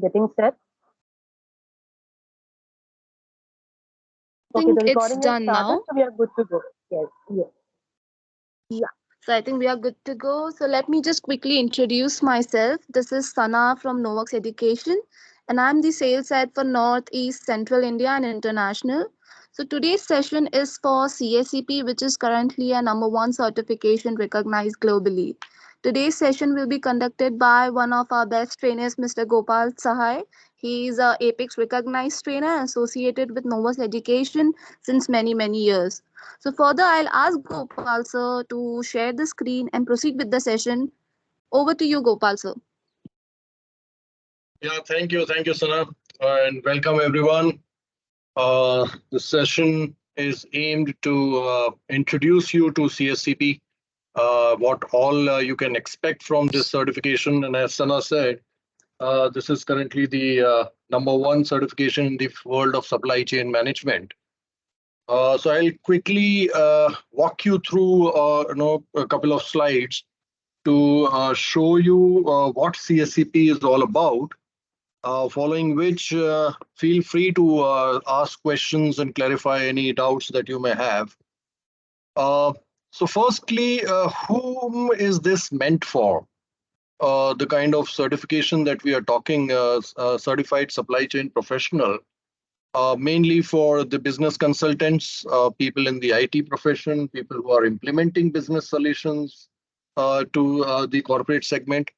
getting set. I Okay, think the it's recording is done started, now. so we are good to go. Yes, yes. Yeah. So I think we are good to go. So let me just quickly introduce myself. This is Sana from KnoWerX Education, and I'm the sales head for Northeast, Central India, and International. So today's session is for CSCP, which is currently a #1 certification recognized globally. Today's session will be conducted by one of our best trainers, Mr. Gopal Sahai. He is a Apex recognized trainer associated with KnoWerX Education since many years. So further, I'll ask Gopal sir to share the screen and proceed with the session. Over to you, Gopal sir. Yeah, thank you, Sana, and welcome everyone. The session is aimed to introduce you to CSCP, what all you can expect from this certification. And as Sana said, this is currently the #1 certification in the world of supply chain management. So I'll quickly walk you through a couple of slides to show you what CSCP is all about. Following which, feel free to ask questions and clarify any doubts that you may have. So firstly, whom is this meant for? The kind of certification that we are talking, certified supply chain professional, mainly for the business consultants, people in the IT profession, people who are implementing business solutions to the corporate segment.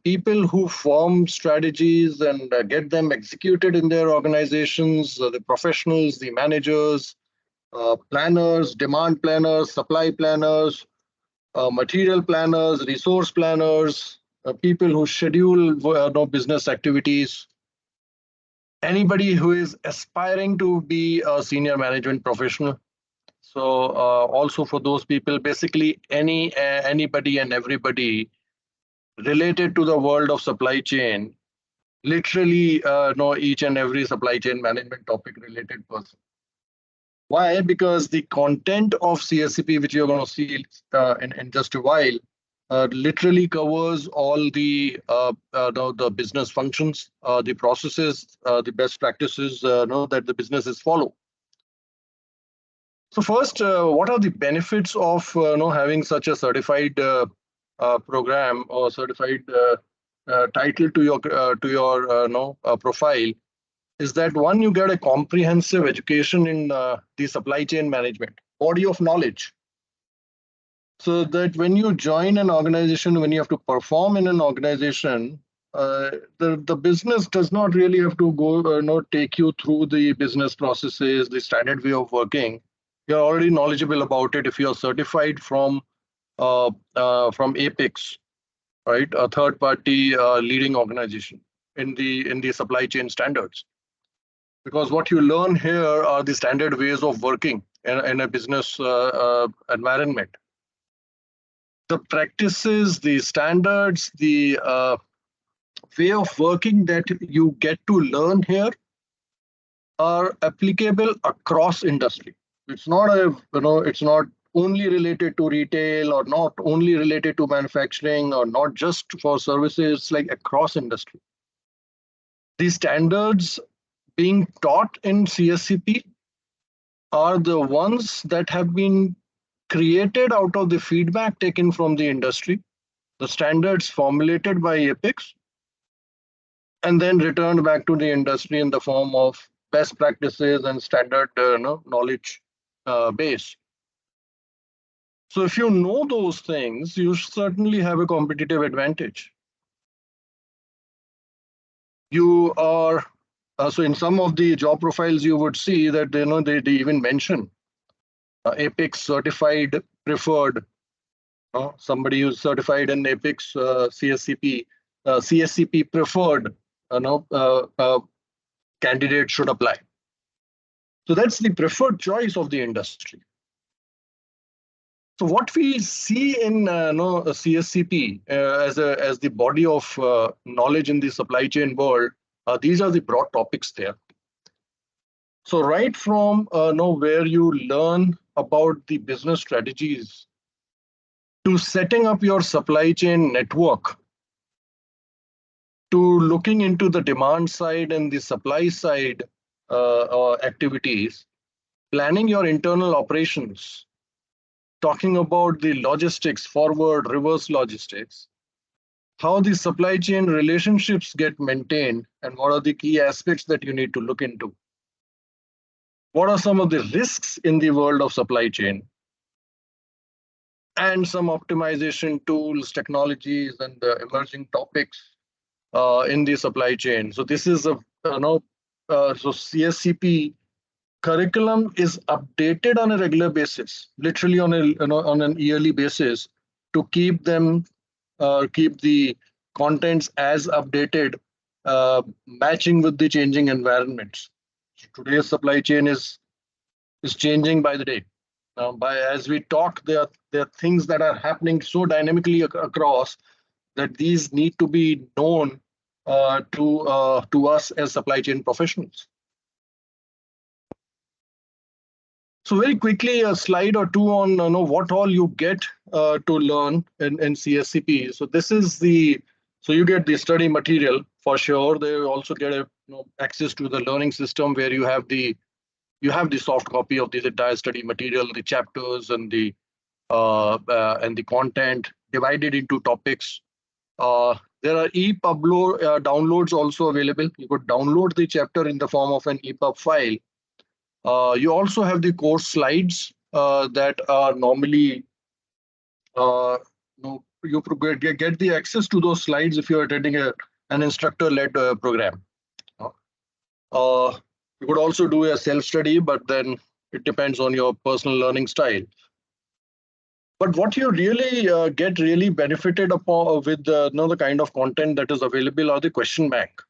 People who form strategies and get them executed in their organizations, the professionals, the managers, planners, demand planners, supply planners, material planners, resource planners, people who schedule business activities, anybody who is aspiring to be a senior management professional. So also for those people, basically anybody and everybody related to the world of supply chain, literally know each and every supply chain management topic related person. Why? Because the content of CSCP, which you're going to see in just a while, literally covers all the business functions, the processes, the best practices that the businesses follow. So first, what are the benefits of having such a certified program or certified title to your profile? Is that one, you get a comprehensive education in the supply chain management, body of knowledge. So that when you join an organization, when you have to perform in an organization, the business does not really have to go take you through the business processes, the standard way of working. You're already knowledgeable about it if you're certified from Apex, right? A third-party leading organization in the supply chain standards. Because what you learn here are the standard ways of working in a business environment. The practices, the standards, the way of working that you get to learn here are applicable across industry. It's not it's not only related to retail or not only related to manufacturing or not just for services. It's like across industry. These standards being taught in CSCP are the ones that have been created out of the feedback taken from the industry, the standards formulated by Apex, and then returned back to the industry in the form of best practices and standard knowledge base. So if you know those things, you certainly have a competitive advantage. You are so in some of the job profiles, you would see that they even mention Apex certified preferred. Somebody who's certified in Apex CSCP, CSCP preferred, candidate should apply. So that's the preferred choice of the industry. So what we see in CSCP as the body of knowledge in the supply chain world, these are the broad topics there. So right from where you learn about the business strategies to setting up your supply chain network, to looking into the demand side and the supply side activities, planning your internal operations, talking about the logistics, forward, reverse logistics, how the supply chain relationships get maintained, and what are the key aspects that you need to look into. What are some of the risks in the world of supply chain? And some optimization tools, technologies, and emerging topics in the supply chain. So this is a so CSCP curriculum is updated on a regular basis, literally on on an yearly basis, to keep them keep the contents as updated, matching with the changing environments. So today's supply chain is changing by the day. By as we talk, there are things that are happening so dynamically across that these need to be known to us as supply chain professionals. So very quickly, a slide or two on what all you get to learn in CSCP. So this is you get the study material for sure. They also get access to the learning system where you have the soft copy of this entire study material, the chapters and the content divided into topics. There are EPUB downloads also available. You could download the chapter in the form of an EPUB file. You also have the course slides that are normally you get the access to those slides if you're attending an instructor-led program. You could also do a self-study, but then it depends on your personal learning style. But what you really get really benefited upon with the kind of content that is available are the question bank.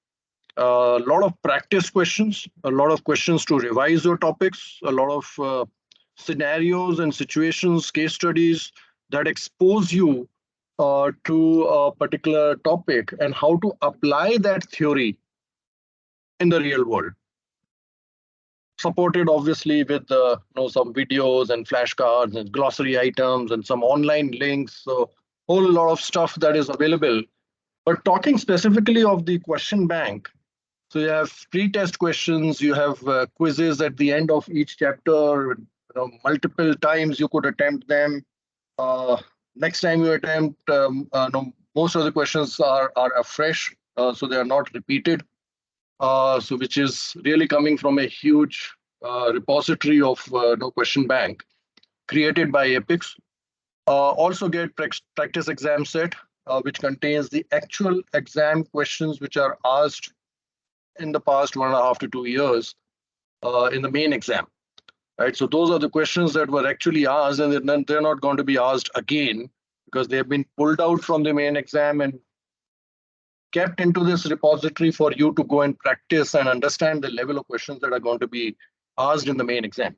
A lot of practice questions, a lot of questions to revise your topics, a lot of scenarios and situations, case studies that expose you to a particular topic and how to apply that theory in the real world. Supported obviously with some videos and flashcards and glossary items and some online links. So whole lot of stuff that is available. But talking specifically of the question bank, so you have pre-test questions, you have quizzes at the end of each chapter, multiple times you could attempt them. Next time you attempt, most of the questions are fresh, so they are not repeated. So which is really coming from a huge repository of question bank created by Epix. Also get practice exam set, which contains the actual exam questions which are asked in the past 1.5 to 2 years in the main exam. Right, so those are the questions that were actually asked, and then they're not going to be asked again because they have been pulled out from the main exam and kept into this repository for you to go and practice and understand the level of questions that are going to be asked in the main exam.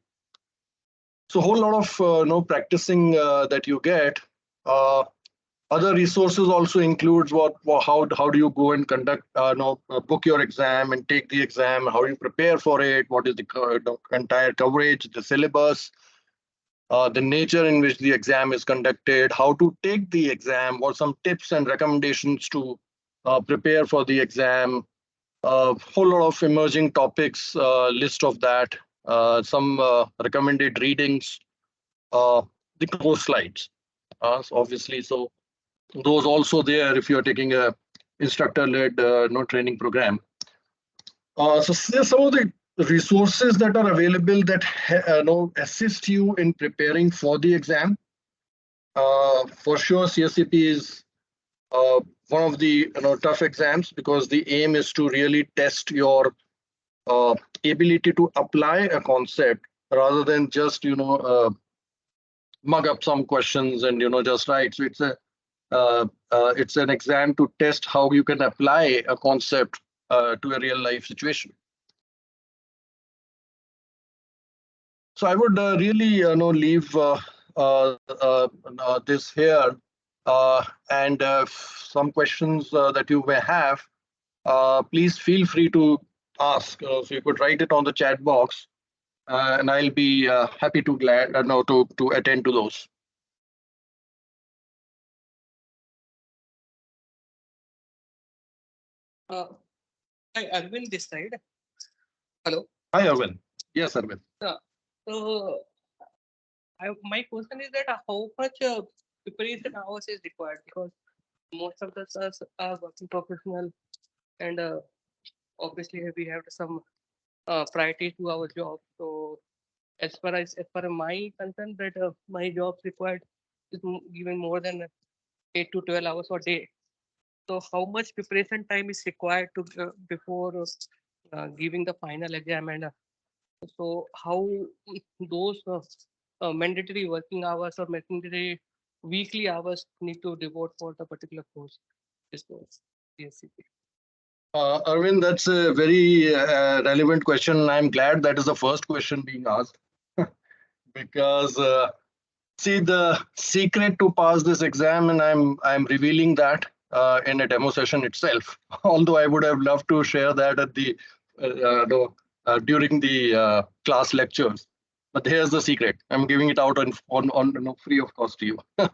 So a whole lot of practicing that you get. Other resources also includes how do you go and conduct book your exam and take the exam, how you prepare for it, what is the entire coverage, the syllabus, the nature in which the exam is conducted, how to take the exam, what some tips and recommendations to prepare for the exam, a whole lot of emerging topics, list of that, some recommended readings, the course slides, obviously. So those also there if you're taking a instructor-led training program. So there's some of the resources that are available that assist you in preparing for the exam. For sure, CSCP is one of the tough exams because the aim is to really test your ability to apply a concept rather than just mug up some questions and just write. So it's an exam to test how you can apply a concept to a real life situation. So I would really leave this here, and some questions that you may have, please feel free to ask. So you could write it on the chat box, and I'll be happy to to attend to those. Uh, Hi, Arvind this side. Hello. Hi, Arvind. Yes, Arvind. So, my question is that how much preparation hours is required, because most of us are working professional, and obviously we have some priority to our job. So as per my concern, that my jobs required is given more than 8 to 12 hours a day. So how much preparation time is required to before giving the final exam, and so how those mandatory working hours or mandatory weekly hours need to devote for the particular course? This course, CSCP. Arvind, that's a very relevant question. I'm glad that is the first question being asked because see, the secret to pass this exam, and I'm revealing that in a demo session itself. Although I would have loved to share that at during the class lectures, but here's the secret. I'm giving it out on free of cost to you. Yeah,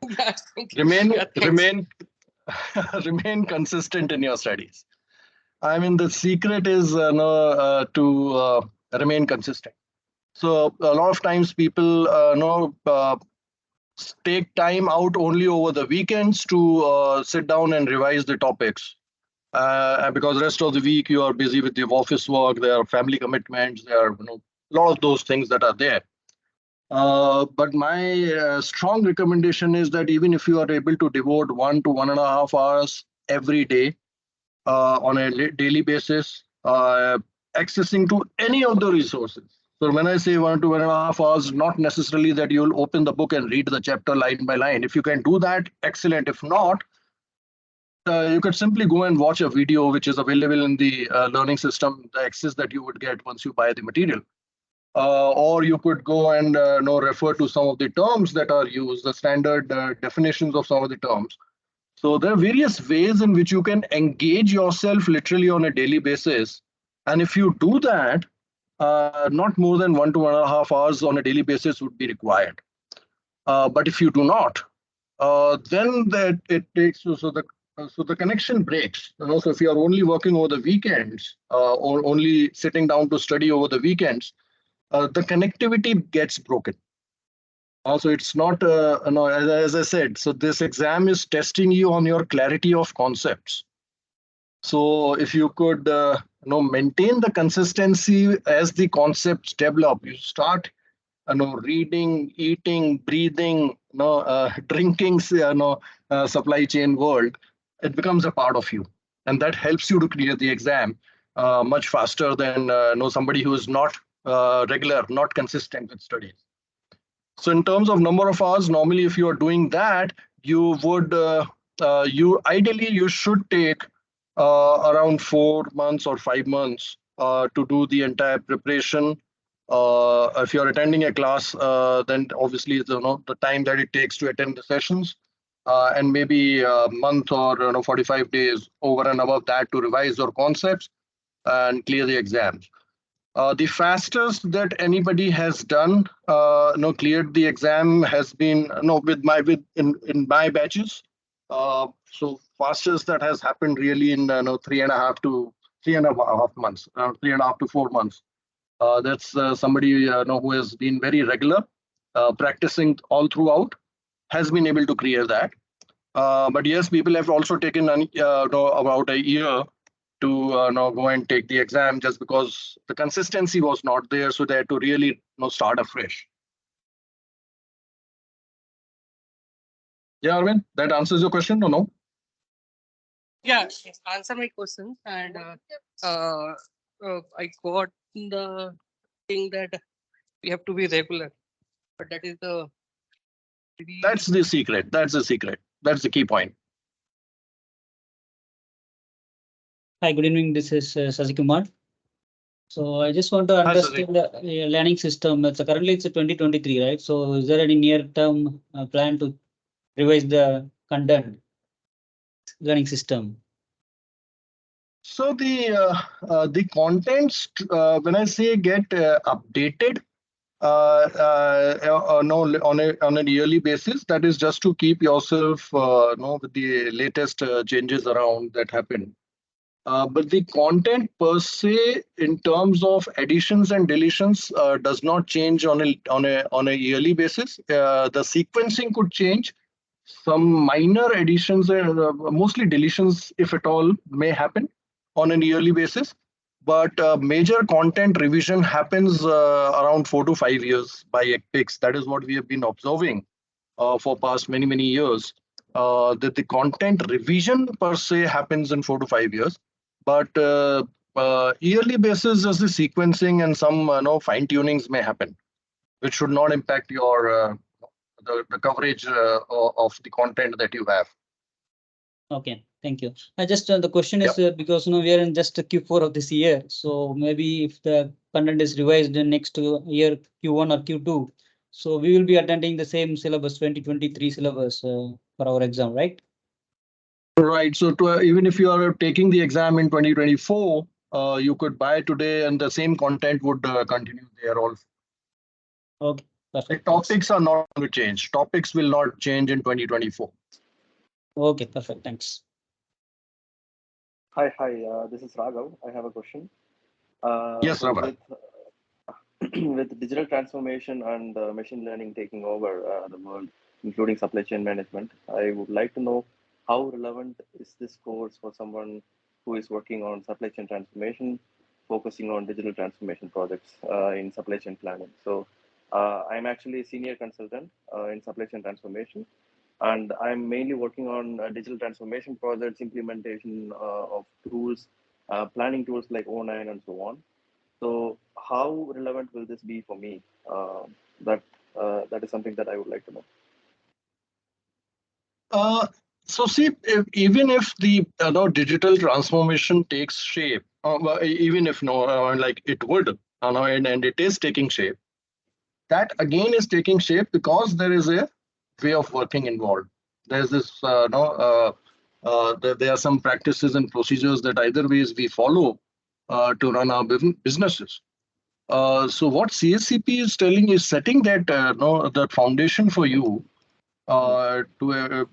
thank you. Remain Yeah, thanks. remain remain consistent in your studies. I mean, the secret is to remain consistent. So a lot of times people take time out only over the weekends to sit down and revise the topics. Because the rest of the week you are busy with your office work, there are family commitments, there are a lot of those things that are there. But my strong recommendation is that even if you are able to devote 1 to 1.5 hours every day on a daily basis, accessing to any of the resources. So when I say 1 to 1.5 hours, not necessarily that you'll open the book and read the chapter line by line. If you can do that, excellent. If not, you could simply go and watch a video which is available in the learning system, the access that you would get once you buy the material. Or you could go and refer to some of the terms that are used, the standard definitions of some of the terms. So there are various ways in which you can engage yourself literally on a daily basis. And if you do that, not more than 1 to 1.5 hours on a daily basis would be required. But if you do not, then that it takes so the connection breaks. So if you are only working over the weekends or only sitting down to study over the weekends, the connectivity gets broken. Also, it's not, as I said, so this exam is testing you on your clarity of concepts. So if you could, maintain the consistency as the concepts develop, you start, reading, eating, breathing, drinking, supply chain world, it becomes a part of you, and that helps you to clear the exam much faster than somebody who is not regular, not consistent with studies. So in terms of number of hours, normally if you are doing that, you would you should take around 4 months or 5 months to do the entire preparation. If you're attending a class, then obviously the time that it takes to attend the sessions, and maybe a month or 45 days over and above that to revise your concepts and clear the exams. The fastest that anybody has done, cleared the exam has been in my batches. So fastest that has happened really in 3.5 to 3.5 months, 3.5 to 4 months. That's somebody who has been very regular, practicing all throughout, has been able to clear that. But yes, people have also taken about a year to now go and take the exam just because the consistency was not there, so they had to really start afresh. Yeah, Arvind, that answers your question or no? Yeah, answer my questions, and I got the thing that we have to be regular, but that is the That's the secret. That's the secret. That's the key point. Hi, good evening. This is Sasi Kumar. So I just want to understand the learning system. It's currently it's 2023, right? So is there any near-term plan to revise the content learning system? So the contents, when I say get updated, no, on a yearly basis, that is just to keep yourself with the latest changes around that happen. But the content per se, in terms of additions and deletions, does not change on a yearly basis. The sequencing could change. Some minor additions, mostly deletions, if at all, may happen on a yearly basis. But major content revision happens around 4 to 5 years by ECPICS. That is what we have been observing for past many years. That the content revision per se happens in 4 to 5 years, but yearly basis, as the sequencing and some fine tunings may happen, which should not impact your the coverage of the content that you have. Okay, thank you. I just the question is because we are in just Q4 of this year, so maybe if the content is revised in next year Q1 or Q2, so we will be attending the same syllabus 2023 syllabus for our exam, right? Right. So even if you are taking the exam in 2024, you could buy today, and the same content would continue there also. Okay, perfect. The topics are not going to change. Topics will not change in 2024. Okay, perfect. Thanks. Hi, this is Raghav. I have a question. Yes, Raghav. With digital transformation and machine learning taking over the world, including supply chain management, I would like to know how relevant is this course for someone who is working on supply chain transformation, focusing on digital transformation projects in supply chain planning. So I'm actually a senior consultant in supply chain transformation, and I'm mainly working on digital transformation projects, implementation of tools, planning tools like O9 and so on. So how relevant will this be for me? That is something that I would like to know. So see, even if the digital transformation takes shape, even if like it would, and it is taking shape, that again is taking shape because there is a way of working involved. There's this, there are some practices and procedures that either ways we follow to run our businesses. So what CSCP is telling is setting that that foundation for you to a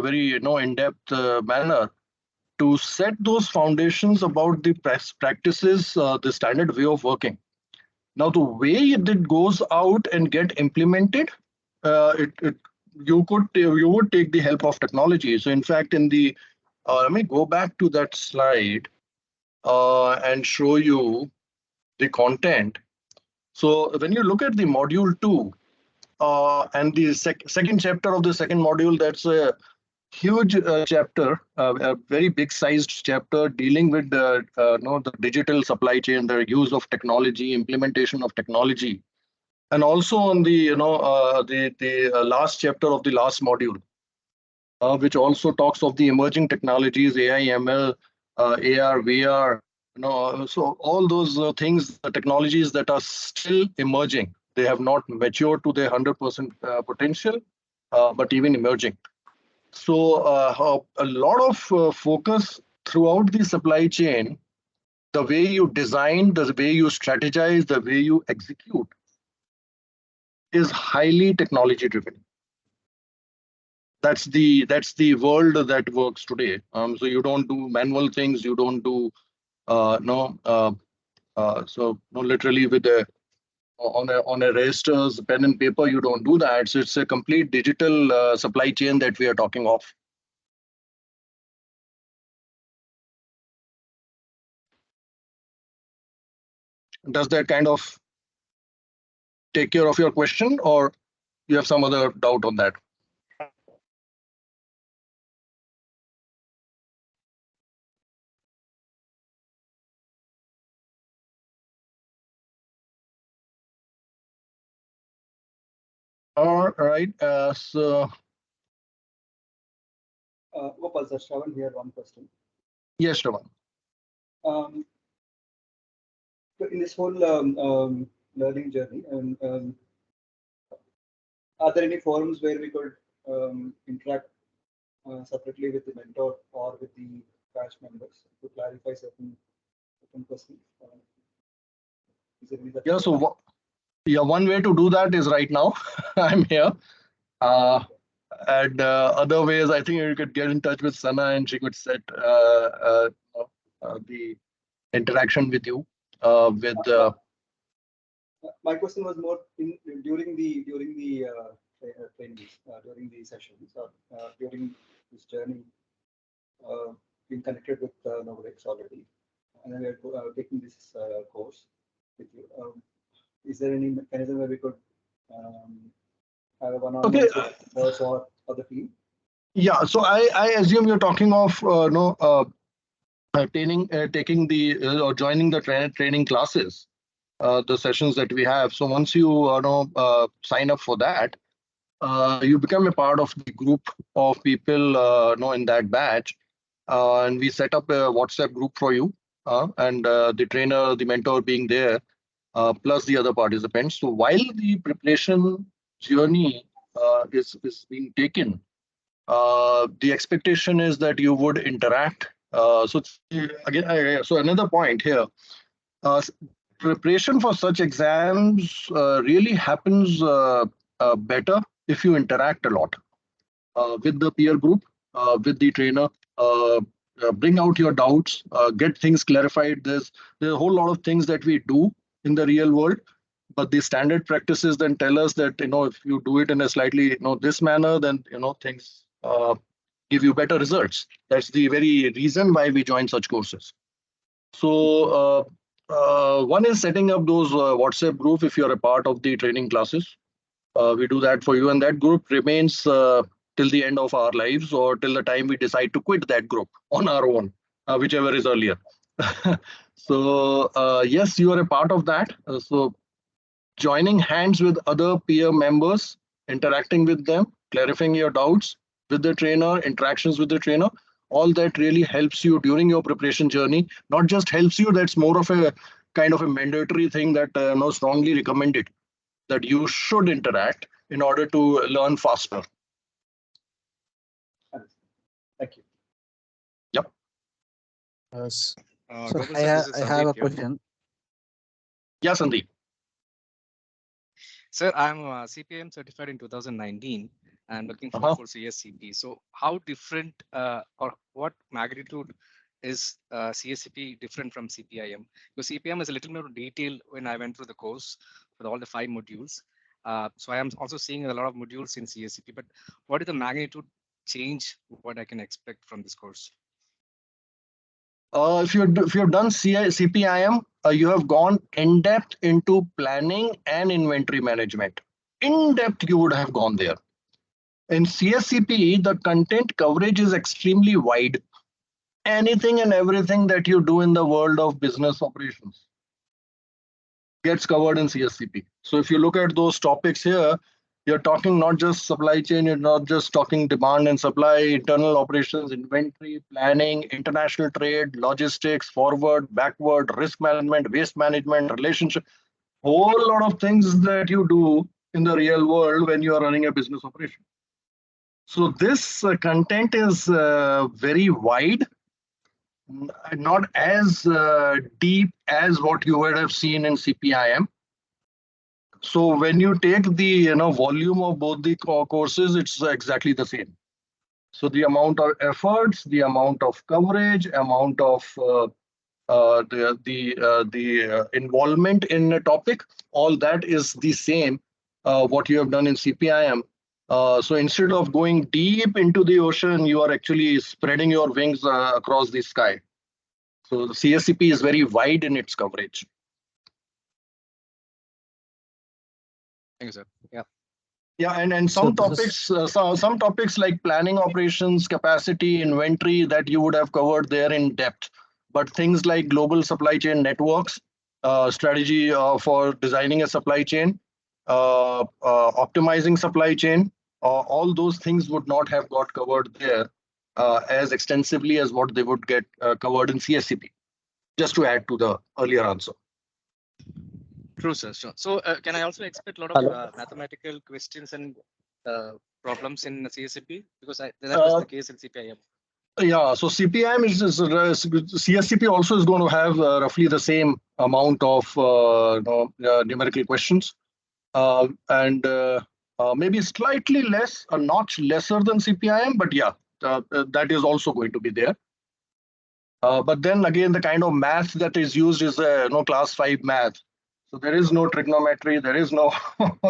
very in-depth manner to set those foundations about the practices, the standard way of working. Now, the way it goes out and get implemented, you would take the help of technology. So, in fact, in the let me go back to that slide and show you the content. So, when you look at the module 2 and the second chapter of the second module, that's a huge chapter, a very big sized chapter dealing with the digital supply chain, the use of technology, implementation of technology, and also on the the last chapter of the last module, which also talks of the emerging technologies, AI, ML, AR, VR. So all those things, the technologies that are still emerging, they have not matured to their 100% potential, but even emerging. So a lot of focus throughout the supply chain, the way you design, the way you strategize, the way you execute is highly technology driven. That's the world that works today. So you don't do manual things, you don't do literally with on a registers, pen and paper, you don't do that. So it's a complete digital supply chain that we are talking of. Does that kind of take care of your question, or you have some other doubt on that? All right. Gopal sir, Shravan here, one question. Yes, Shravan. So in this whole learning journey, are there any forums where we could interact separately with the mentor or with the batch members to clarify certain questions? Yeah. So one way to do that is right now. I'm here. And other ways, I think you could get in touch with Sana and she could set the interaction with you. My question was more during the trainings, during the sessions, or during this journey, being connected with KnoWerX already, and then we are taking this course with you. Is there any mechanism where we could have a one-on-one course or the team? Yeah, so I assume you're talking of taking the or joining the training classes, the sessions that we have. So once you sign up for that, you become a part of the group of people in that batch, and we set up a WhatsApp group for you, and the trainer, the mentor being there, plus the other participants. So while the preparation journey is being taken, the expectation is that you would interact. So again, so another point here, preparation for such exams really happens better if you interact a lot with the peer group, with the trainer. Bring out your doubts, get things clarified. There's a whole lot of things that we do in the real world, but the standard practices then tell us that if you do it in a slightly this manner, then things give you better results. That's the very reason why we join such courses. So one is setting up those WhatsApp group if you're a part of the training classes. We do that for you, and that group remains till the end of our lives, or till the time we decide to quit that group on our own, whichever is earlier. So yes, you are a part of that. So joining hands with other peer members, interacting with them, clarifying your doubts with the trainer, interactions with the trainer, all that really helps you during your preparation journey. Not just helps you, that's more of a kind of a mandatory thing that strongly recommended, that you should interact in order to learn faster. Thank you. Yep. So Gopal I, sir, ha this is I have Sandeep a here. question. Yeah, Sandeep. Sir, I'm CPM certified in 2019 and looking for CSCP. So how different or what magnitude is CSCP different from CPIM? Because CPM is a little more detailed when I went through the course for all the 5 modules. So I am also seeing a lot of modules in CSCP, but what is the magnitude change, what I can expect from this course? If you've done CPIM, you have gone in depth into planning and inventory management. In depth, you would have gone there. In CSCP, the content coverage is extremely wide. Anything and everything that you do in the world of business operations gets covered in CSCP. So if you look at those topics here, you're talking not just supply chain, you're not just talking demand and supply, internal operations, inventory, planning, international trade, logistics, forward, backward, risk management, waste management, relationship, whole lot of things that you do in the real world when you are running a business operation. So this content is very wide, not as deep as what you would have seen in CPIM. So when you take the volume of both the courses, it's exactly the same. So the amount of efforts, the amount of coverage, amount of the involvement in a topic, all that is the same what you have done in CPIM. So instead of going deep into the ocean, you are actually spreading your wings across the sky. So the CSCP is very wide in its coverage. Thank you, sir. Yeah. Yeah, and some topics, some topics like planning operations, capacity, inventory, that you would have covered there in depth. But things like global supply chain networks, strategy for designing a supply chain, optimizing supply chain, all those things would not have got covered there as extensively as what they would get covered in CSCP. Just to add to the earlier answer. True, sir. Sure. So can I also expect a lot of mathematical questions and problems in CSCP? Because that was the case in CPIM. Yeah, so CPIM CSCP also is going to have roughly the same amount of numerical questions, and maybe slightly less, a notch lesser than CPIM, but yeah, that is also going to be there. But then again, the kind of math that is used is class 5 math. So there is no trigonometry, there is no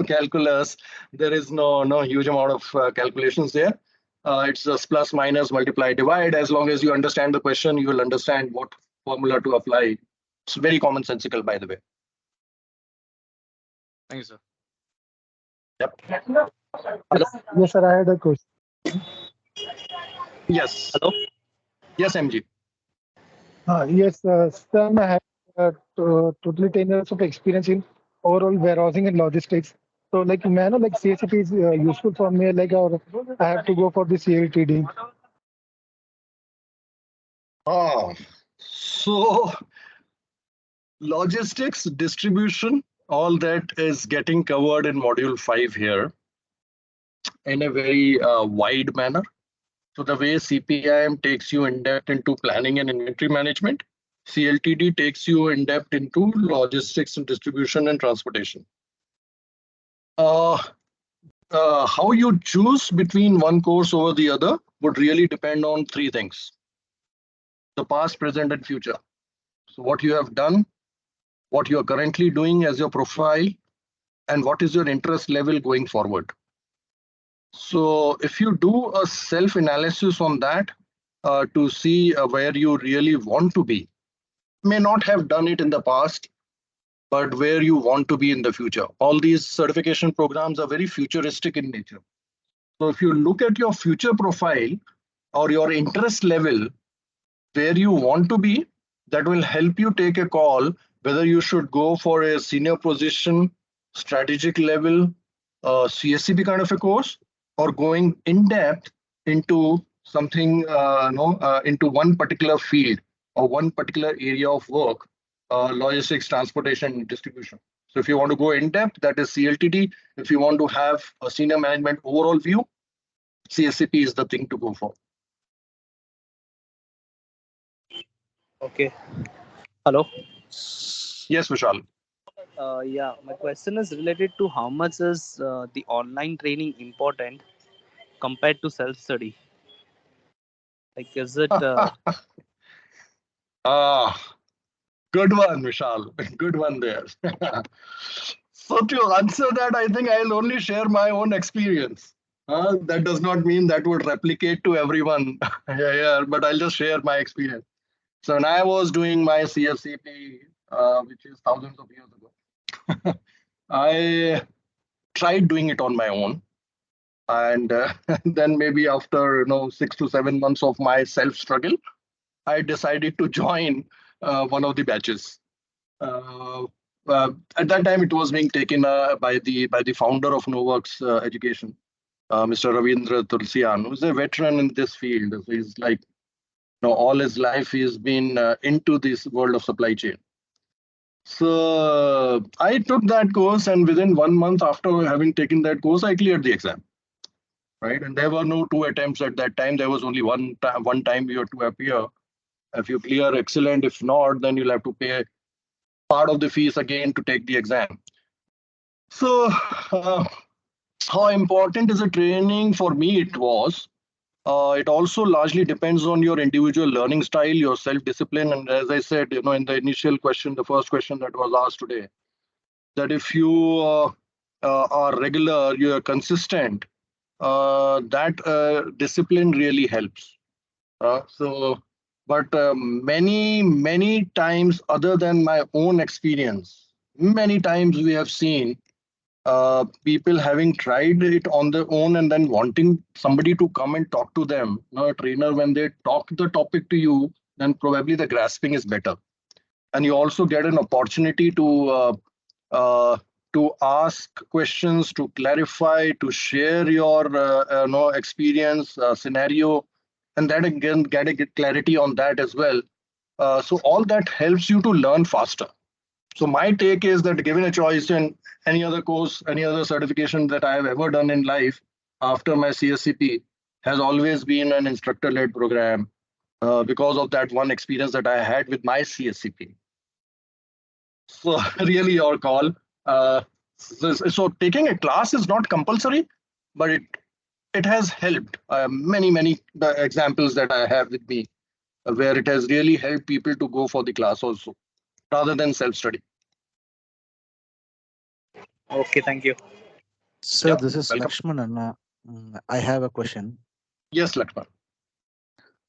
calculus, there is no huge amount of calculations there. It's just plus, minus, multiply, divide. As long as you understand the question, you will understand what formula to apply. It's very commonsensical, by the way. Thank you, sir. Yep. Yes, sir. I had a question. Yes. Hello. Yes, MG. Yes, sir. I have totally 10 years of experience in overall warehousing and logistics. So, like, man, like CSCP is useful for me. Like, or I have to go for the CLTD. So logistics, distribution, all that is getting covered in module 5 here in a very wide manner. So the way CPIM takes you in depth into planning and inventory management, CLTD takes you in depth into logistics and distribution and transportation. How you choose between one course over the other would really depend on 3 things: the past, present, and future. So what you have done, what you are currently doing as your profile, and what is your interest level going forward. So if you do a self-analysis on that to see where you really want to be, may not have done it in the past, but where you want to be in the future. All these certification programs are very futuristic in nature. So if you look at your future profile or your interest level, where you want to be, that will help you take a call whether you should go for a senior position, strategic level, CSCP kind of a course, or going in depth into something, into one particular field or one particular area of work, logistics, transportation, distribution. So if you want to go in depth, that is CLTD. If you want to have a senior management overall view, CSCP is the thing to go for. Okay. Hello. Yes, Vishal. Yeah, my question is related to how much is the online training important compared to self-study? Like, is it? Good one, Vishal. Good one there. So to answer that, I think I'll only share my own experience. That does not mean that would replicate to everyone. Yeah, but I'll just share my experience. So when I was doing my CSCP, which is thousands of years ago, I tried doing it on my own. And then maybe after 6 to 7 months of my self struggle, I decided to join one of the batches. At that time, it was being taken by the founder of KnoWerX Education, Mr. Ravindra Tulsian, who's a veteran in this field. So he's like, all his life he's been into this world of supply chain. So I took that course, and within 1 month after having taken that course, I cleared the exam. Right, and there were no 2 attempts at that time. There was only one time you had to appear. If you clear, excellent. If not, then you'll have to pay part of the fees again to take the exam. So how important is the training? For me, it was. It also largely depends on your individual learning style, your self-discipline. And as I said, in the initial question, the first question that was asked today, that if you are regular, you're consistent, that discipline really helps. But many times, other than my own experience, many times we have seen people having tried it on their own and then wanting somebody to come and talk to them. A trainer, when they talk the topic to you, then probably the grasping is better. And you also get an opportunity to ask questions, to clarify, to share your experience, scenario, and then again get a clarity on that as well. So all that helps you to learn faster. So my take is that given a choice in any other course, any other certification that I have ever done in life after my CSCP has always been an instructor-led program because of that one experience that I had with my CSCP. So really your call. So taking a class is not compulsory, but it has helped. Many examples that I have with me where it has really helped people to go for the class also, rather than self-study. Okay, thank you. Sir, Yeah, this is welcome. Lakshman, and I have a question. Yes, Lakshman.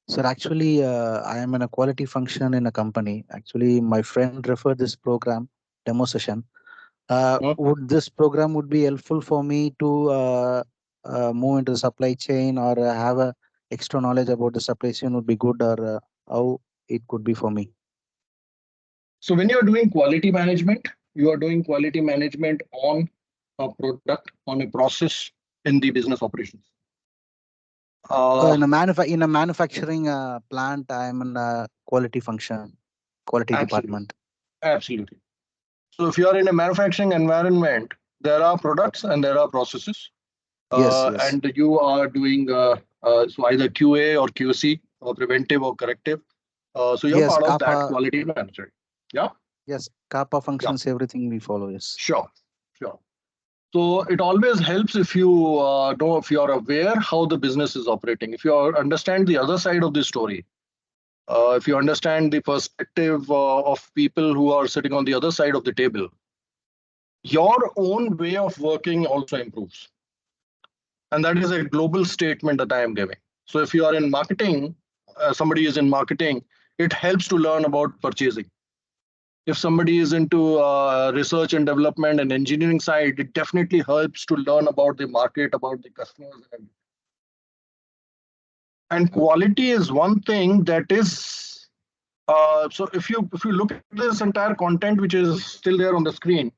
Sir, actually, I am in a quality function in a company. Actually, my friend referred this program, demo session. Would this program would be helpful for me to move into the supply chain, or have a extra knowledge about the supply chain would be good, or how it could be for me? So when you're doing quality management, you are doing quality management on a product, on a process in the business operations. In a manufacturing plant, I am in a quality function, quality department. Absolutely. So if you are in a manufacturing environment, there are products and there are processes. Yes. And you are doing so either QA or QC or preventive or corrective. So you're Yes, part of that Kappa. quality management. Yeah. Yes, Kappa functions, everything we follow. Yes. Sure. So it always helps if you know, if you are aware how the business is operating, if you understand the other side of the story, if you understand the perspective of people who are sitting on the other side of the table, your own way of working also improves. And that is a global statement that I am giving. So if you are in marketing, somebody is in marketing, it helps to learn about purchasing. If somebody is into research and development and engineering side, it definitely helps to learn about the market, about the customers. And quality is one thing that is, so if you look at this entire content, which is still there on the screen,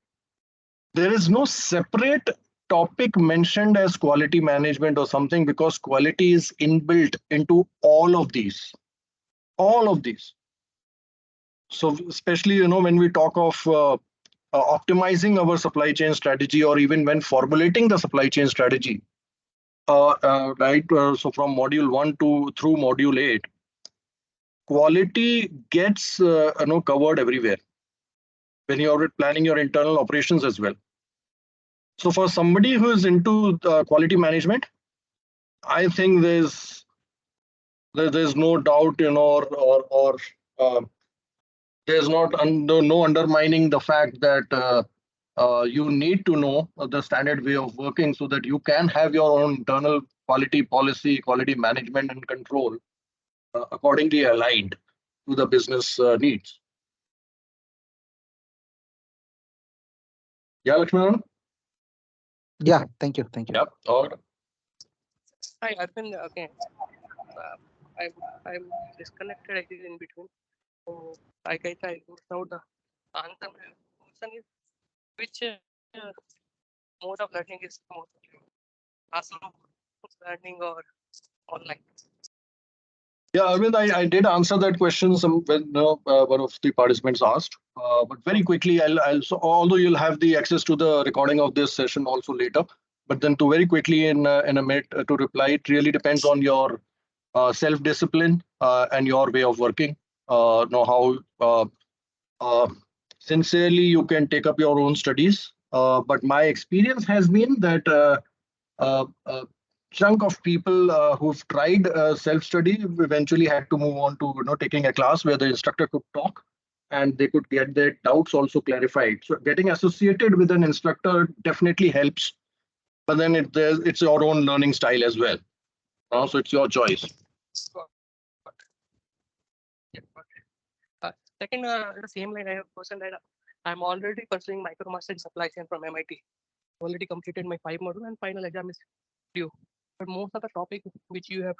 there is no separate topic mentioned as quality management or something, because quality is inbuilt into all of these. So especially, when we talk of optimizing our supply chain strategy, or even when formulating the supply chain strategy, right? So from module 1 through module 8, quality gets covered everywhere when you're planning your internal operations as well. So for somebody who is into quality management, I think there's no doubt, or there's no undermining the fact that you need to know the standard way of working so that you can have your own internal quality policy, quality management and control accordingly aligned to the business needs. Yeah, Lakshman? Yeah, thank you. Yep. All right. Hi, Arvind. Again, I'm disconnected actually in between. So I guess I missed out the answer. Question is, which mode of learning is more classroom learning or online? Yeah, Arvind, I did answer that question when one of the participants asked, but very quickly, so although you'll have the access to the recording of this session also later, but then to very quickly in a minute to reply, it really depends on your self-discipline and your way of working. Know how sincerely you can take up your own studies. But my experience has been that a chunk of people who've tried self-study eventually had to move on to taking a class where the instructor could talk and they could get their doubts also clarified. So getting associated with an instructor definitely helps, but then it's your own learning style as well. So it's your choice. Second, the same line, I have a person that I'm already pursuing MicroMaster in supply chain from MIT. Already completed my 5 module and final exam is due. But most of the topic which you have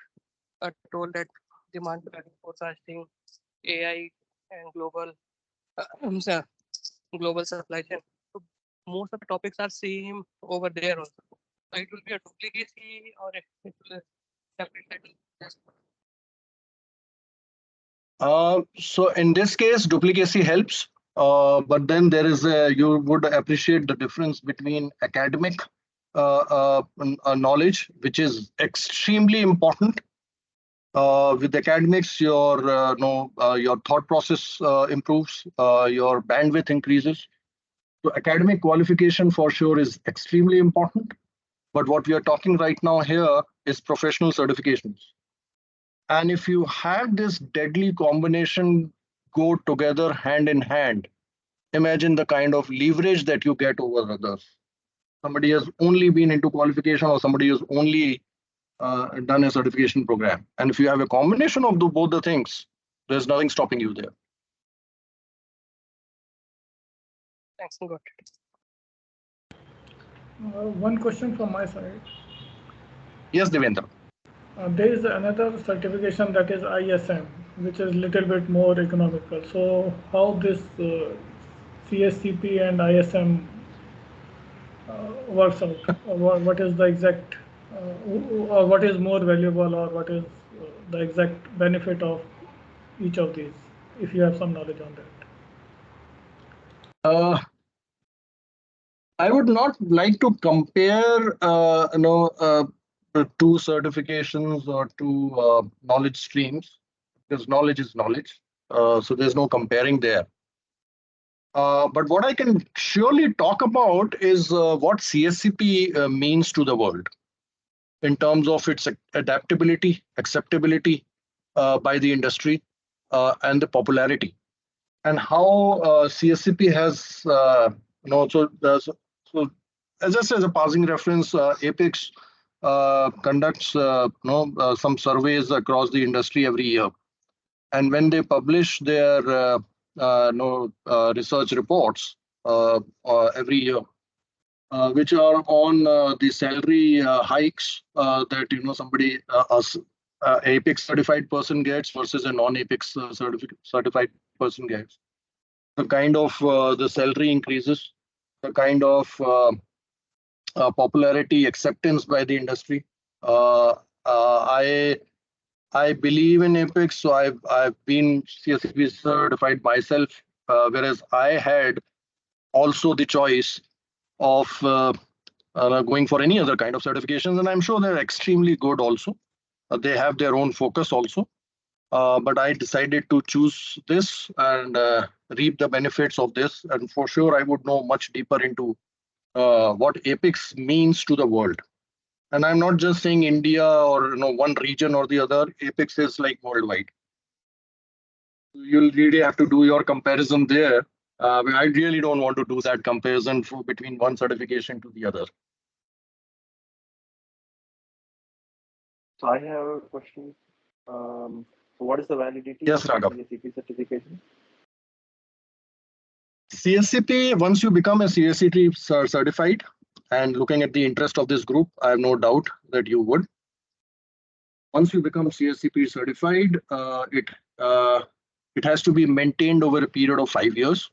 told, that demand forecasting, AI, and global supply chain. So most of the topics are same over there also. So it will be a duplicacy, or it will be separate. So in this case, duplicacy helps, but then there is you would appreciate the difference between academic knowledge, which is extremely important. With academics, your thought process improves, your bandwidth increases. So academic qualification for sure is extremely important. But what we are talking right now here is professional certifications. And if you have this deadly combination go together hand in hand, imagine the kind of leverage that you get over others. Somebody has only been into qualification or somebody has only done a certification program. And if you have a combination of both the things, there's nothing stopping you there. Thanks, got it. One question from my side. Yes, Devendra. There is another certification that is ISM, which is little bit more economical. So how this CSCP and ISM works out? What is the exact, or what is more valuable, or what is the exact benefit of each of these, if you have some knowledge on that? I would not like to compare, the two certifications or two knowledge streams, because knowledge is knowledge. So there's no comparing there. But what I can surely talk about is what CSCP means to the world in terms of its adaptability, acceptability by the industry, and the popularity, and how CSCP has, so as I said, as a passing reference, Apex conducts some surveys across the industry every year. And when they publish their research reports every year, which are on the salary hikes that somebody Apex certified person gets versus a non-Apex certified person gets, the kind of the salary increases, the kind of popularity, acceptance by the industry. I believe in Apex, so I've been CSCP certified myself, whereas I had also the choice of going for any other kind of certifications, and I'm sure they're extremely good also. They have their own focus also, but I decided to choose this and reap the benefits of this, and for sure I would know much deeper into what Apex means to the world. And I'm not just saying India or one region or the other. Apex is like worldwide. You'll really have to do your comparison there. I really don't want to do that comparison between one certification to the other. So I have a question. So what is the validity Yes, of Raghav. CSCP certification? CSCP, once you become a CSCP certified, and looking at the interest of this group, I have no doubt that you would. Once you become CSCP certified, it has to be maintained over a period of 5 years.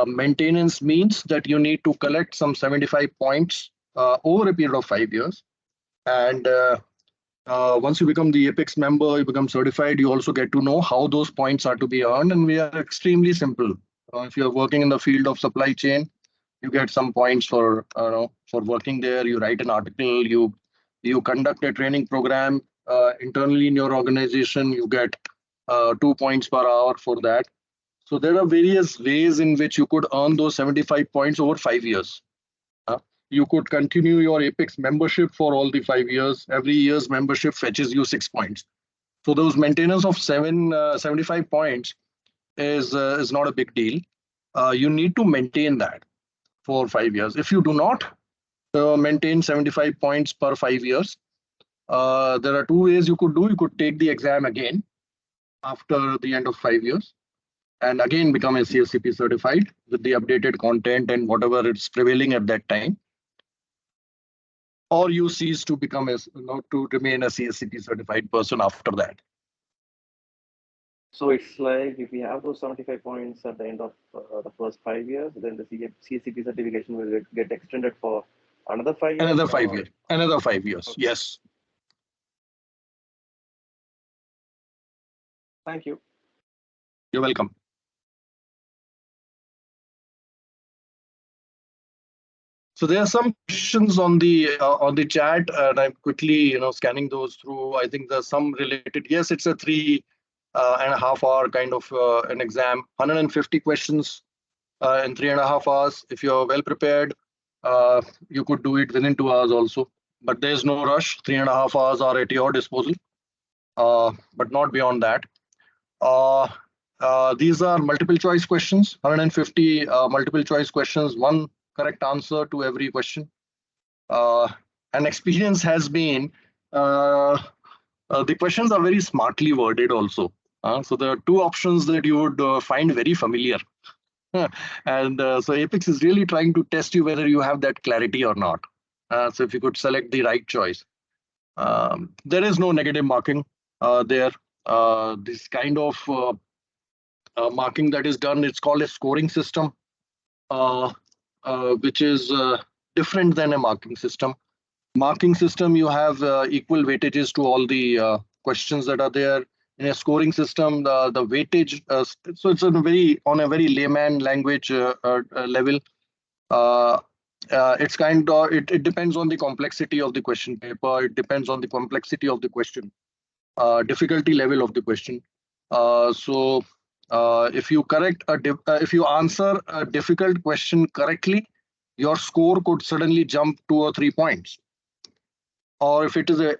Maintenance means that you need to collect some 75 points over a period of 5 years. And once you become the Apex member, you become certified, you also get to know how those points are to be earned. And we are extremely simple. If you're working in the field of supply chain, you get some points for working there. You write an article, you conduct a training program internally in your organization, you get 2 points per hour for that. So there are various ways in which you could earn those 75 points over 5 years. You could continue your Apex membership for all the 5 years. Every year's membership fetches you 6 points. So those maintenance of 75 points is not a big deal. You need to maintain that for 5 years. If you do not maintain 75 points per 5 years, there are two ways you could do. You could take the exam again after the end of 5 years and again become a CSCP certified with the updated content and whatever is prevailing at that time. Or you cease to become to remain a CSCP certified person after that. So it's like if we have those 75 points at the end of the first 5 years, then the CSCP certification will get extended for another 5 years. Another 5 years. Another 5 years. Okay. Yes. Thank you. You're welcome. So there are some questions on the chat, and I'm quickly scanning those through. I think there's some related. Yes, it's a 3.5 hour kind of an exam. 150 questions in 3.5 hours. If you're well prepared, you could do it within 2 hours also. But there's no rush. 3.5 hours are at your disposal. but not beyond that. These are multiple choice questions, 150 multiple choice questions, one correct answer to every question. And experience has been the questions are very smartly worded also. So there are two options that you would find very familiar. And so Apex is really trying to test you whether you have that clarity or not. So if you could select the right choice. There is no negative marking there. This kind of marking that is done, it's called a scoring system, which is different than a marking system. Marking system, you have equal weightages to all the questions that are there. In a scoring system, the weightage, so it's on a very layman language level. It's it depends on the complexity of the question paper. It depends on the complexity of the question, difficulty level of the question. So if you if you answer a difficult question correctly, your score could suddenly jump 2 or 3 points. Or if it is a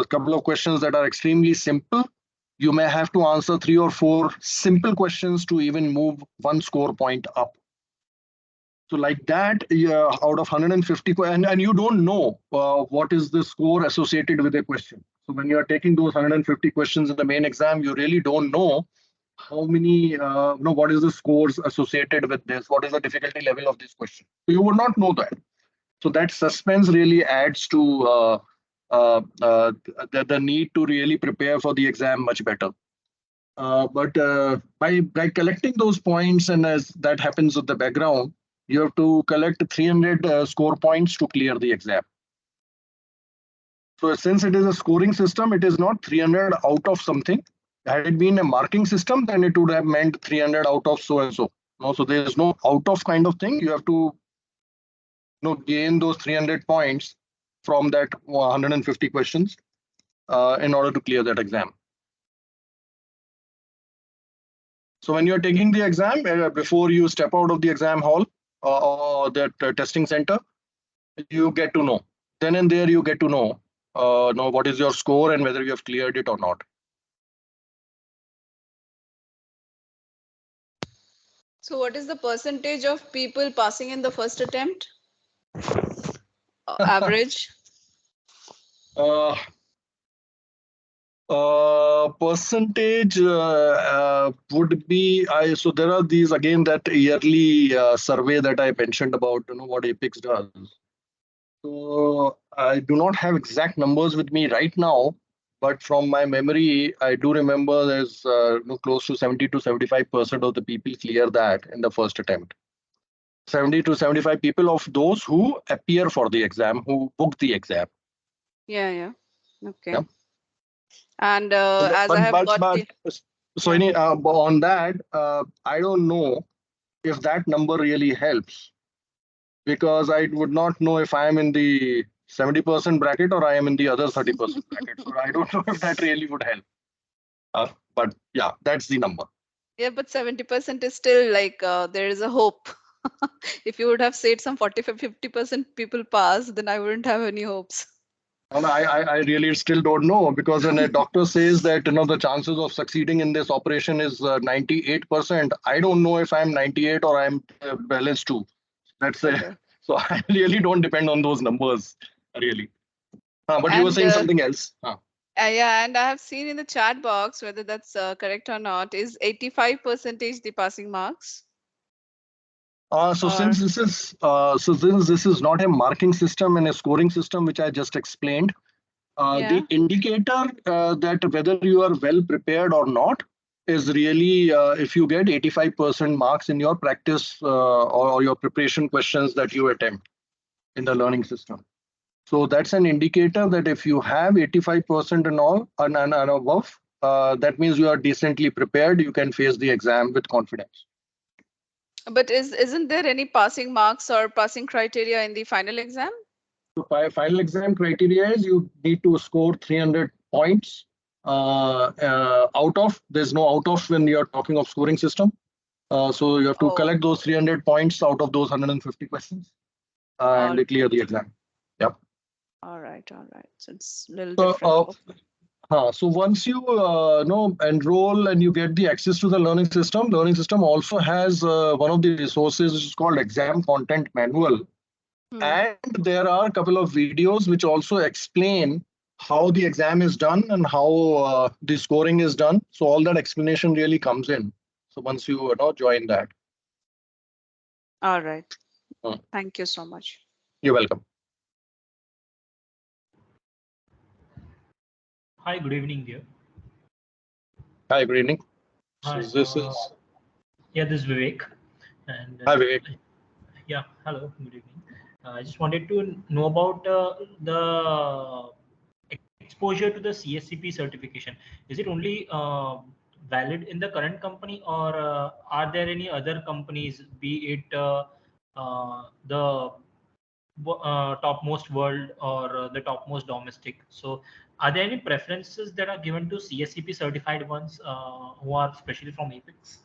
couple of questions that are extremely simple, you may have to answer 3 or 4 simple questions to even move 1 score point up. So like that, out of 150, and you don't know what is the score associated with a question. So when you are taking those 150 questions in the main exam, you really don't know how many, what is the scores associated with this, what is the difficulty level of this question. So you would not know that. So that suspense really adds to the need to really prepare for the exam much better. But by collecting those points, and as that happens with the background, you have to collect 300 score points to clear the exam. So since it is a scoring system, it is not 300 out of something. Had it been a marking system, then it would have meant 300 out of so and so. No, so there is no out of kind of thing. You have to gain those 300 points from that 150 questions in order to clear that exam. So when you're taking the exam, before you step out of the exam hall or that testing center, you get to know. Then and there you get to know what is your score and whether you have cleared it or not. So what is the percentage of people passing in the first attempt? Average? Percentage would be, so there are these again that yearly survey that I mentioned about what Apex does. So I do not have exact numbers with me right now, but from my memory, I do remember there's close to 70 to 75% of the people clear that in the first attempt. 70 to 75 people of those who appear for the exam, who book the exam. Yeah. Okay. Yeah. And as I have got the... So on that, I don't know if that number really helps, because I would not know if I am in the 70% bracket or I am in the other 30% bracket. So I don't know if that really would help. But yeah, that's the number. Yeah, but 70% is still like there is a hope. If you would have said some 40-50% people pass, then I wouldn't have any hopes. I really still don't know, because when a doctor says that the chances of succeeding in this operation is 98%, I don't know if I'm 98 or I'm balanced 2. That's okay. So I really don't depend on those numbers, really. But you were saying something else. Yeah, and I have seen in the chat box, whether that's correct or not, is 85% the passing marks? Since this is not a marking system and a scoring system, which I just explained, the indicator that whether you are well prepared or not is really if you get 85% marks in your practice or your preparation questions that you attempt in the learning system. So that's an indicator that if you have 85% and all and above, that means you are decently prepared. You can face the exam with confidence. But isn't there any passing marks or passing criteria in the final exam? So final exam criteria is you need to score 300 points out of. There's no out of when you're talking of scoring system. So you have to collect those 300 points out of those 150 questions and clear the exam. Yep. All right. So it's a little different. So once you enroll and you get the access to the learning system also has one of the resources which is called exam content manual. And there are a couple of videos which also explain how the exam is done and how the scoring is done. So all that explanation really comes in. So once you join that. All right. Hmm. Thank you so much. You're welcome. Hi, good evening, dear. Hi, good evening. Hi, So this is yeah, this is Vivek. And hi, Vivek. yeah, hello, good evening. I just wanted to know about the exposure to the CSCP certification. Is it only valid in the current company, or are there any other companies, be it the topmost world or the topmost domestic? So are there any preferences that are given to CSCP certified ones who are especially from Apex?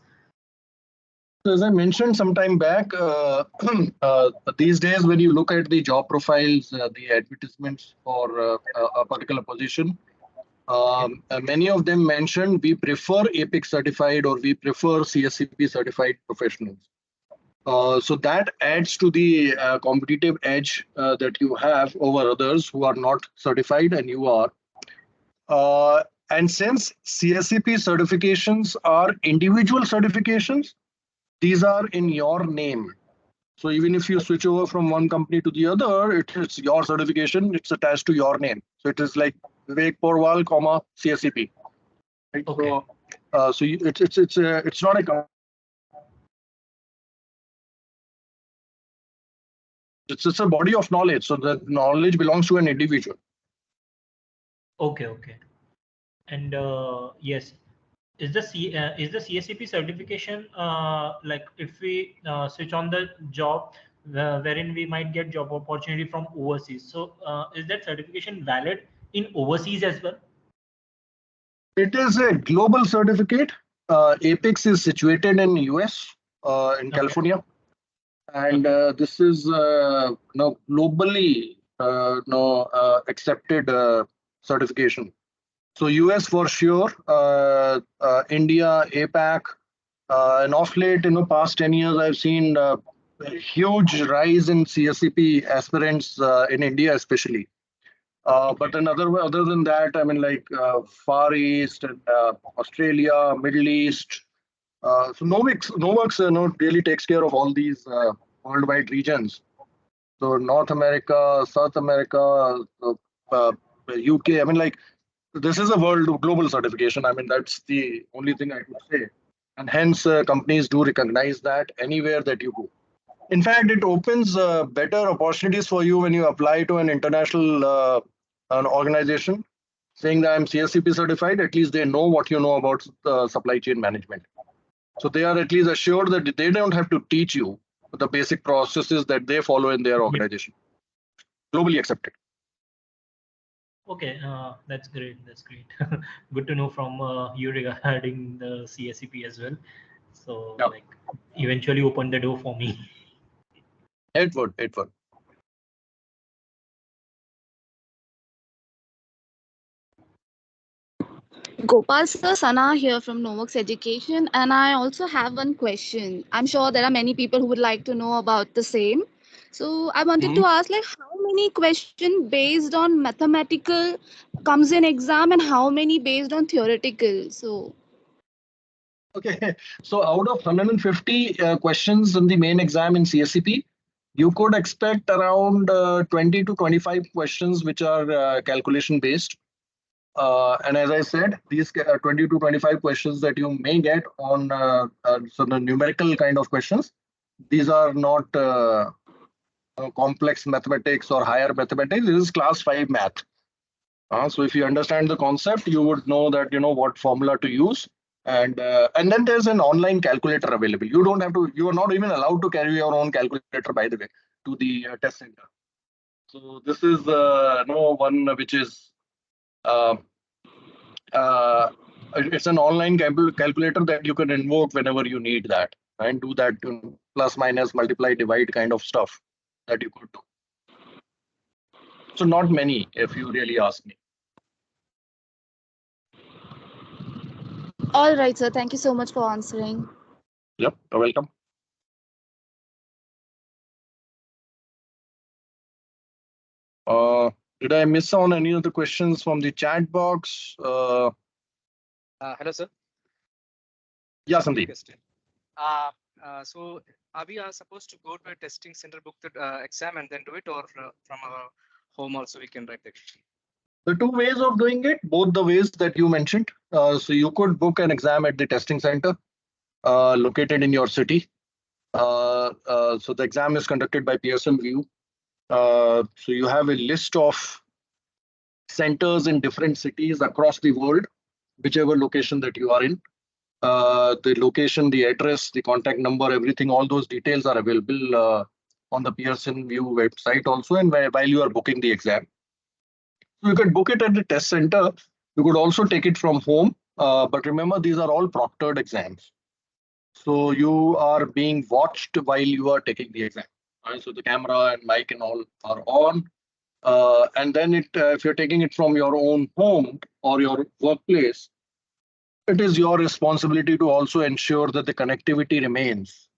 So as I mentioned some time back, these days when you look at the job profiles, the advertisements for a particular position, many of them mention we prefer Apex certified or we prefer CSCP certified professionals. So that adds to the competitive edge that you have over others who are not certified and you are. And since CSCP certifications are individual certifications, these are in your name. So even if you switch over from one company to the other, it's your certification, it's attached to your name. So it is like Vivek Porwal, CSCP. Right? Okay. So it's not a it's a body of knowledge. So the knowledge belongs to an individual. Okay. And yes, is the CSCP certification like if we switch on the job wherein we might get job opportunity from overseas? So is that certification valid in overseas as well? It is a global certificate. Apex is situated in US, in California, and this is globally accepted certification. So US for sure, India, APAC, and of late, past 10 years, I've seen a huge rise in CSCP aspirants in India, especially. But other than that, I mean, like Far East, and, Australia, Middle East. So KnoWerX, really takes care of all these worldwide regions. So North America, South America, UK. I mean, like this is a global certification. I mean, that's the only thing I could say. And hence, companies do recognize that anywhere that you go. In fact, it opens better opportunities for you when you apply to an international an organization saying that I'm CSCP certified. At least they know what you know about supply chain management. So they are at least assured that they don't have to teach you the basic processes that they follow in their organization. Globally accepted. Okay, that's great. That's great. Good to know from you regarding the CSCP as well. So like eventually open the door for me. It would. Gopal sir, Sana here from KnoWerX Education, and I also have one question. I'm sure there are many people who would like to know about the same. So I wanted to ask, like, how many questions based on mathematical comes in exam, and how many based on theoretical? So. Okay, so out of 150 questions in the main exam in CSCP, you could expect around 20 to 25 questions which are calculation based. And as I said, these 20 to 25 questions that you may get on so the numerical kind of questions, these are not complex mathematics or higher mathematics. This is class 5 math. So if you understand the concept, you would know that what formula to use. And then there's an online calculator available. You don't have to. You are not even allowed to carry your own calculator, by the way, to the test center. So this is one which is it's an online calculator that you can invoke whenever you need that and do that plus minus multiply divide kind of stuff that you could do. So not many, if you really ask me. All right, sir. Thank you so much for answering. Yep, you're welcome. Did I miss on any of the questions from the chat box? Hello, sir. Yeah, Sandeep. Question. So are we supposed to go to a testing center, book the exam, and then do it, or from our home also we can write the exam? The two ways of doing it, both the ways that you mentioned. So you could book an exam at the testing center located in your city. So the exam is conducted by Pearson VUE. So you have a list of centers in different cities across the world, whichever location that you are in. The location, the address, the contact number, everything, all those details are available on the Pearson VUE website also, and while you are booking the exam. So you could book it at the test center. You could also take it from home. But remember, these are all proctored exams. So you are being watched while you are taking the exam. So the camera and mic and all are on. And then if you're taking it from your own home or your workplace, it is your responsibility to also ensure that the connectivity remains.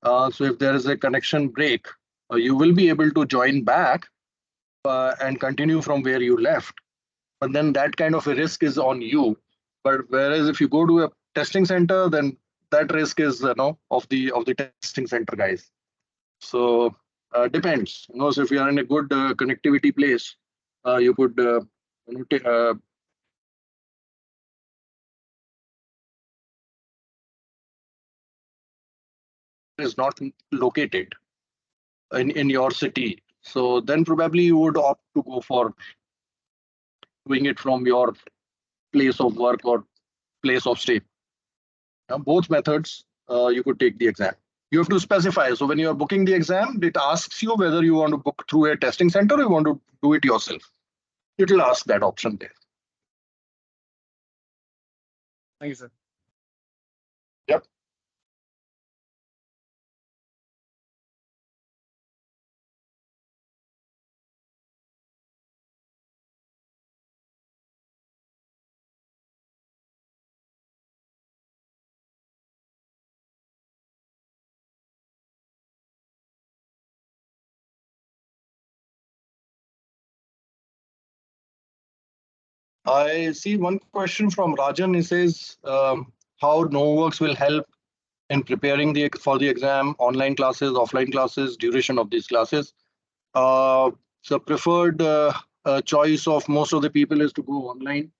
So if there is a connection break, you will be able to join back and continue from where you left. But then that kind of a risk is on you. But whereas if you go to a testing center, then that risk is of the testing center guys. So depends. So if you are in a good connectivity place, you could is not located in your city. So then probably you would opt to go for doing it from your place of work or place of stay. Both methods, you could take the exam. You have to specify. So when you are booking the exam, it asks you whether you want to book through a testing center or you want to do it yourself. It will ask that option there. Thank you, sir. Yep. I see one question from Rajan. He says, how KnoWerX will help in preparing for the exam, online classes, offline classes, duration of these classes. So preferred choice of most of the people is to go online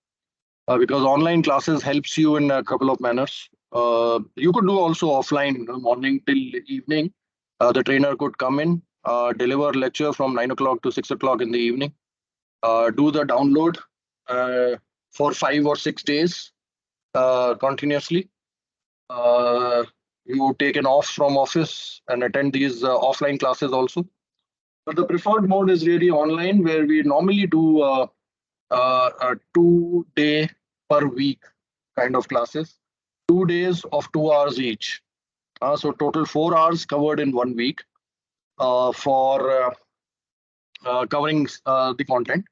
because online classes helps you in a couple of manners. You could do also offline, morning till evening. The trainer could come in, deliver lecture from 9 o'clock to 6 o'clock in the evening, do the download for 5 or 6 days continuously. You take an off from office and attend these offline classes also. But the preferred mode is really online, where we normally do a 2-day per week kind of classes, 2 days of 2 hours each. So total 4 hours covered in 1 week for covering the content.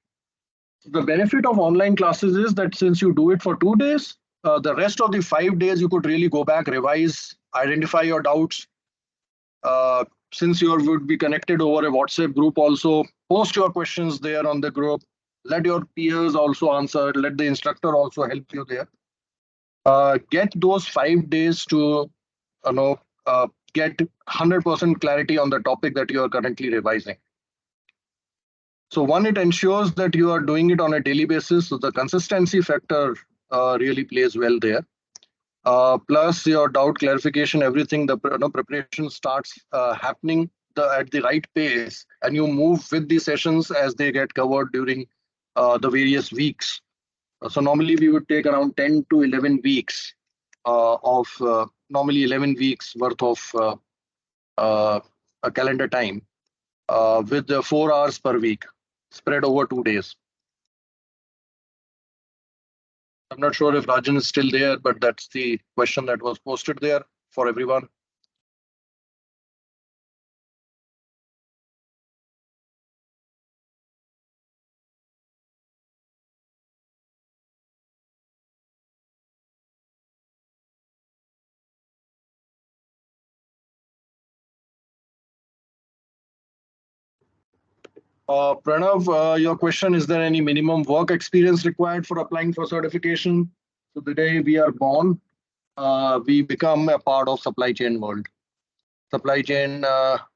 The benefit of online classes is that since you do it for 2 days, the rest of the 5 days you could really go back, revise, identify your doubts. Since you would be connected over a WhatsApp group also, post your questions there on the group. Let your peers also answer. Let the instructor also help you there. Get those 5 days to get 100% clarity on the topic that you are currently revising. So one, it ensures that you are doing it on a daily basis. So the consistency factor really plays well there. Plus your doubt clarification, everything, the preparation starts happening at the right pace, and you move with the sessions as they get covered during the various weeks. So normally we would take around 10 to 11 weeks of normally 11 weeks worth of a calendar time with the 4 hours per week spread over 2 days. I'm not sure if Rajan is still there, but that's the question that was posted there for everyone. Pranav, your question, is there any minimum work experience required for applying for certification? So the day we are born, we become a part of supply chain world. Supply chain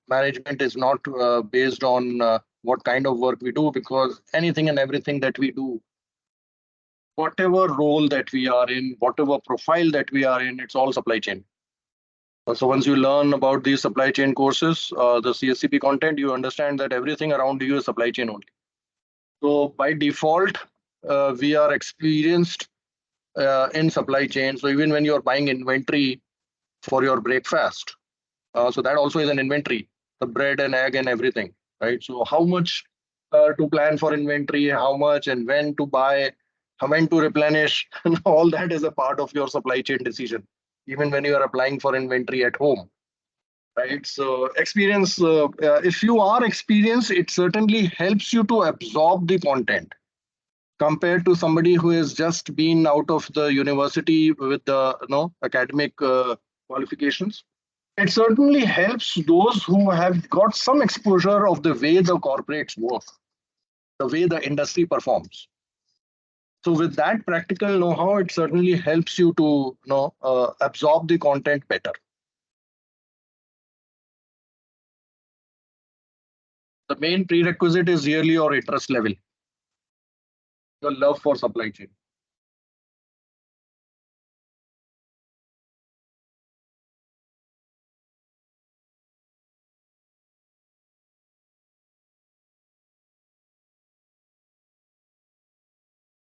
management is not based on what kind of work we do, because anything and everything that we do, whatever role that we are in, whatever profile that we are in, it's all supply chain. So once you learn about these supply chain courses, the CSCP content, you understand that everything around you is supply chain only. So by default, we are experienced in supply chain. So even when you're buying inventory for your breakfast, so that also is an inventory, the bread and egg and everything, right? So how much to plan for inventory, how much and when to buy, when to replenish, all that is a part of your supply chain decision, even when you are applying for inventory at home, right? So experience, if you are experienced, it certainly helps you to absorb the content compared to somebody who has just been out of the university with the academic qualifications. It certainly helps those who have got some exposure of the way the corporates work, the way the industry performs. So with that practical know-how, it certainly helps you to absorb the content better. The main prerequisite is really your interest level, your love for supply chain.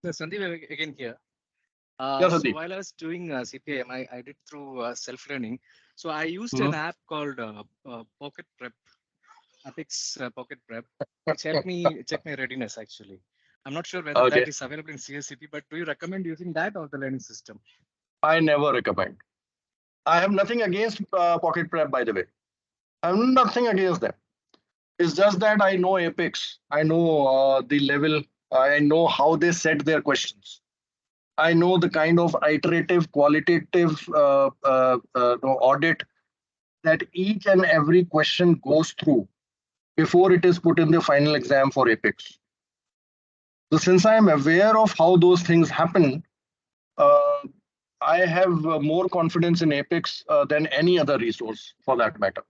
So Sandeep again here. Yeah, So Sandeep. while I was doing CPIM, I did through self-learning. So I used an app called Pocket Prep, Apex Pocket Prep, which helped me check my readiness actually. I'm not sure whether that is available in CSCP, but do you recommend using that or the learning system? I never recommend. I have nothing against Pocket Prep, by the way. I have nothing against them. It's just that I know Apex. I know the level. I know how they set their questions. I know the kind of iterative, qualitative audit that each and every question goes through before it is put in the final exam for Apex. So since I am aware of how those things happen, I have more confidence in Apex than any other resource for that matter.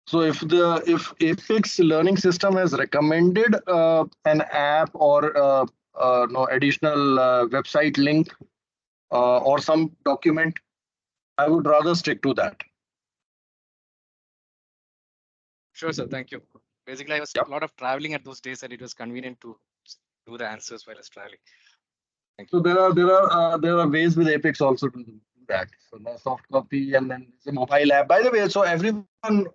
So if Apex learning system has recommended an app or no additional website link or some document, I would rather stick to that. Sure, sir. Thank you. Basically, I was a lot of traveling at those days, and it was convenient to do the answers while I was traveling. Thank you. So there are ways with Apex also to do that. So the soft copy and then it's a mobile app. By the way, so everyone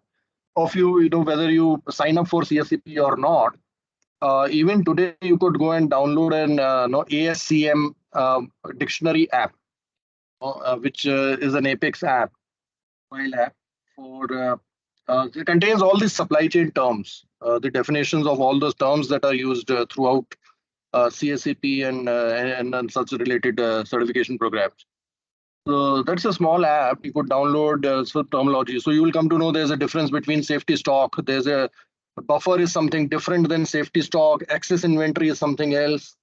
of you, whether you sign up for CSCP or not, even today you could go and download an ASCM dictionary app, which is an Apex app, mobile app for. It contains all these supply chain terms, the definitions of all those terms that are used throughout CSCP and such related certification programs. So that's a small app you could download for terminology. So you will come to know there's a difference between safety stock. There's a buffer is something different than safety stock. Excess inventory is something else.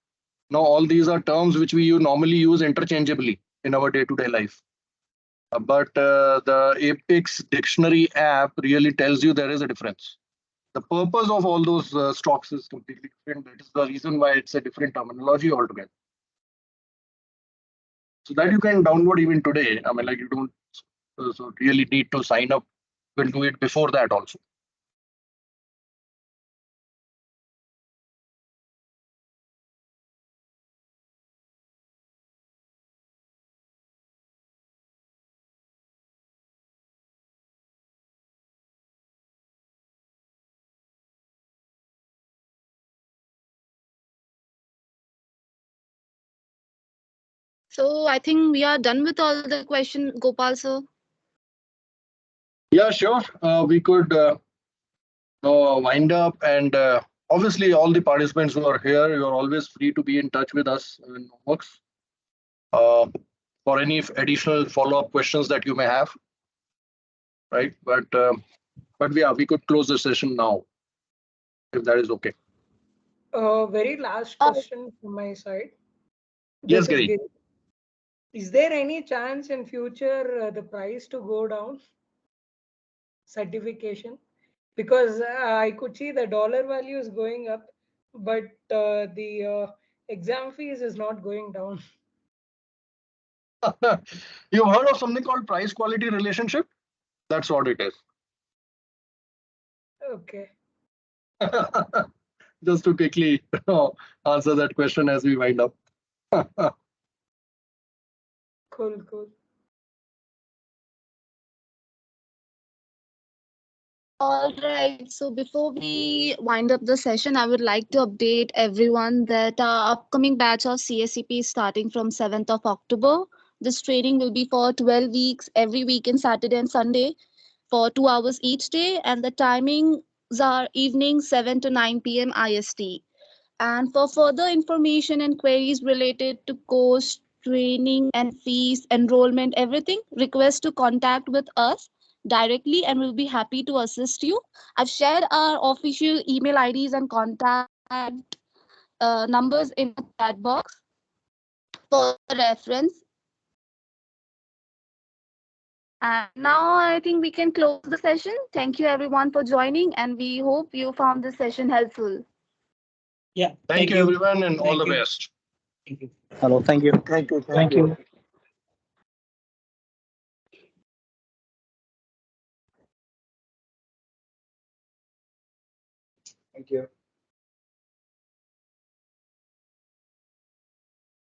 Now all these are terms which we normally use interchangeably in our day-to-day life. But the Apex dictionary app really tells you there is a difference. The purpose of all those stocks is completely different. That is the reason why it's a different terminology altogether. So that you can download even today. I mean, like you don't so really need to sign up. You can do it before that also. So I think we are done with all the questions, Gopal sir. Yeah, sure. We could wind up, and obviously all the participants who are here, you are always free to be in touch with us in KnoWerX for any additional follow-up questions that you may have. Right, but yeah, we could close the session now. if that is okay. Very last question from my side. Yes, This is Giri. Giri. Is there any chance in future the price to go down? Certification? Because I could see the dollar value is going up, but the exam fees is not going down. You've heard of something called price quality relationship? That's what it is. Okay. Just to quickly answer that question as we wind up. Cool, cool. All right. So before we wind up the session, I would like to update everyone that our upcoming batch of CSCP is starting from 7th of October. This training will be for 12 weeks, every weekend, Saturday and Sunday, for 2 hours each day. And the timings are evening 7 to 9 p.m. IST. And for further information and queries related to course, training and fees, enrollment, everything, request to contact with us directly and we'll be happy to assist you. I've shared our official email IDs and contact numbers in the chat box for reference. And now I think we can close the session. Thank you everyone for joining and we hope you found this session helpful. Yeah. Thank you, everyone, and all the best. Thank you. Hello, thank you. Thank you. Thank you. Thank you.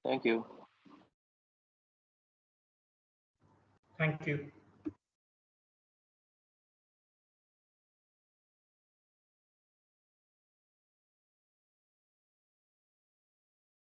Thank you. Thank you.